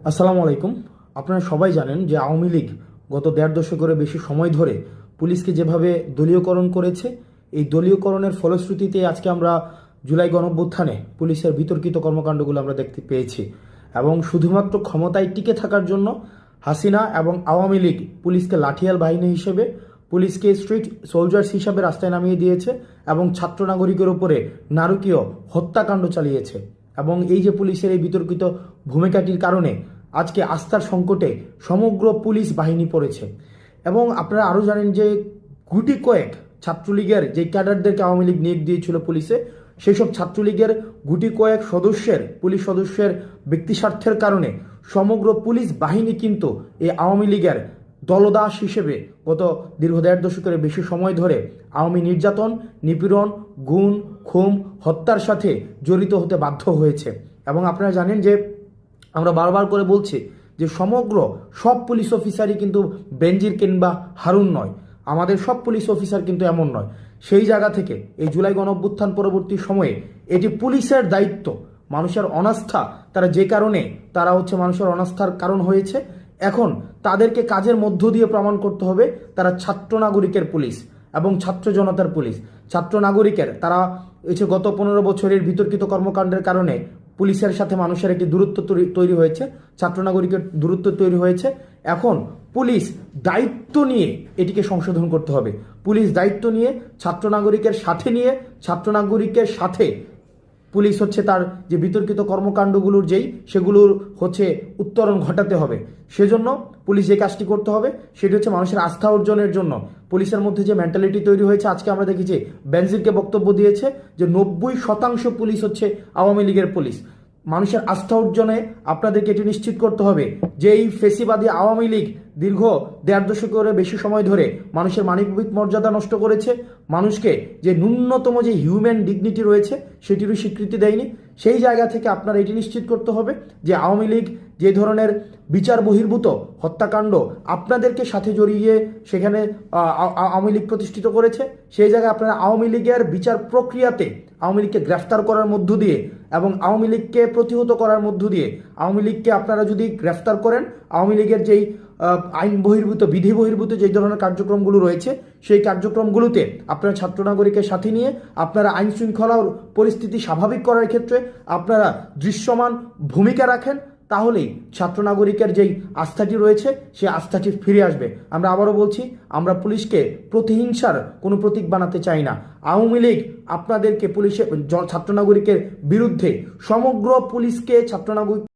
আসসালামু আলাইকুম। আপনারা সবাই জানেন যে আওয়ামী লীগ গত দেড় দশকেরও বেশি সময় ধরে পুলিশকে যেভাবে দলীয়করণ করেছে, এই দলীয়করণের ফলশ্রুতিতে আজকে আমরা জুলাই গণঅভ্যুত্থানে পুলিশের বিতর্কিত কর্মকাণ্ডগুলো আমরা দেখতে পেয়েছি। এবং শুধুমাত্র ক্ষমতায় টিকে থাকার জন্য হাসিনা এবং আওয়ামী লীগ পুলিশকে লাঠিয়াল বাহিনী হিসেবে, পুলিশকে স্ট্রিট সোলজার্স হিসাবে রাস্তায় নামিয়ে দিয়েছে এবং ছাত্র নাগরিকের উপরে নারকীয় হত্যাকাণ্ড চালিয়েছে। এবং এই যে পুলিশের এই বিতর্কিত ভূমিকাটির কারণে আজকে আস্থার সংকটে সমগ্র পুলিশ বাহিনী পড়েছে। এবং আপনারা আরও জানেন যে গুটি কয়েক ছাত্রলীগের যে ক্যাডারদেরকে আওয়ামী লীগ নিয়োগ দিয়েছিল পুলিশে, সেই সব ছাত্রলীগের গুটি কয়েক পুলিশ সদস্যের ব্যক্তিস্বার্থের কারণে সমগ্র পুলিশ বাহিনী কিন্তু এই আওয়ামী লীগের দলদাস হিসেবে গত দীর্ঘ দেড় দশকের বেশি সময় ধরে আওয়ামী নির্যাতন, নিপীড়ন, গুম, খুন, হত্যার সাথে জড়িত হতে বাধ্য হয়েছে। এবং আপনারা জানেন যে আমরা বারবার করে বলছি যে সমগ্র সব পুলিশ অফিসারই কিন্তু বেনজির কিংবা হারুন নয়, আমাদের সব পুলিশ অফিসার কিন্তু এমন নয়। সেই জায়গা থেকে এই জুলাই গণঅভ্যুত্থান পরবর্তী সময়ে এটি পুলিশের দায়িত্ব। মানুষের অনাস্থা তারা যে কারণে মানুষের অনাস্থার কারণ হয়েছে, এখন তাদেরকে কাজের মধ্য দিয়ে প্রমাণ করতে হবে তারা ছাত্র নাগরিকের পুলিশ এবং ছাত্র জনতার পুলিশ। ছাত্র নাগরিকের তারা গত 15 বছরের বিতর্কিত কর্মকাণ্ডের কারণে পুলিশের সাথে মানুষের একটি দূরত্ব তৈরি হয়েছে, ছাত্র নাগরিকের দূরত্ব তৈরি হয়েছে। এখন পুলিশ দায়িত্ব নিয়ে এটিকে সংশোধন করতে হবে। পুলিশ দায়িত্ব নিয়ে ছাত্র নাগরিকের সাথে পুলিশ তার যে বিতর্কিত কর্মকাণ্ডগুলোর সেগুলোর উত্তরণ ঘটাতে হবে। সেজন্য পুলিশ যে কাজটি করতে হবে সেটি মানুষের আস্থা অর্জনের জন্য পুলিশের মধ্যে যে মেন্টালিটি তৈরি হয়েছে। আজকে আমরা দেখেছি বেনজিরকে বক্তব্য দিয়েছে যে 90% পুলিশ আওয়ামী লীগের পুলিশ। মানুষের আস্থা অর্জনে আপনাদেরকে এটি নিশ্চিত করতে হবে যে এই ফেসিবাদী আওয়ামী লীগ দীর্ঘ দেড় দশকের বেশি সময় ধরে মানুষের মানবিক মর্যাদা নষ্ট করেছে, মানুষকে যে ন্যূনতম যে হিউম্যান ডিগনিটি রয়েছে সেটিরও স্বীকৃতি দেয়নি। সেই জায়গা থেকে আপনারা এটি নিশ্চিত করতে হবে যে আওয়ামী লীগ যে ধরনের বিচার বহির্ভূত হত্যাকাণ্ড আপনাদেরকে সাথে জড়িয়ে সেখানে আওয়ামী লীগ প্রতিষ্ঠিত করেছে, সেই জায়গায় আপনারা আওয়ামী লীগের বিচার প্রক্রিয়াতে আওয়ামী লীগকে গ্রেফতার করার মধ্য দিয়ে এবং আওয়ামী লীগকে প্রতিহত করার মধ্য দিয়ে আওয়ামী লীগকে আপনারা যদি গ্রেফতার করেন, আওয়ামী লীগের যেই আইন বহির্ভূত বিধি বহির্ভূত যে ধরনের কার্যক্রমগুলো রয়েছে সেই কার্যক্রমগুলোতে আপনারা ছাত্র নাগরিকের সাথে নিয়ে আপনারা আইন শৃঙ্খলার পরিস্থিতি স্বাভাবিক করার ক্ষেত্রে আপনারা দৃশ্যমান ভূমিকা রাখেন, তাহলেই ছাত্র নাগরিকের যেই আস্থাটি রয়েছে সেই আস্থাটি ফিরে আসবে। আমরা আবারও বলছি, আমরা পুলিশকে প্রতিহিংসার কোনো প্রতীক বানাতে চাই না। আওয়ামী লীগ আপনাদেরকে ছাত্র নাগরিকের বিরুদ্ধে সমগ্র পুলিশকে ছাত্র নাগরিক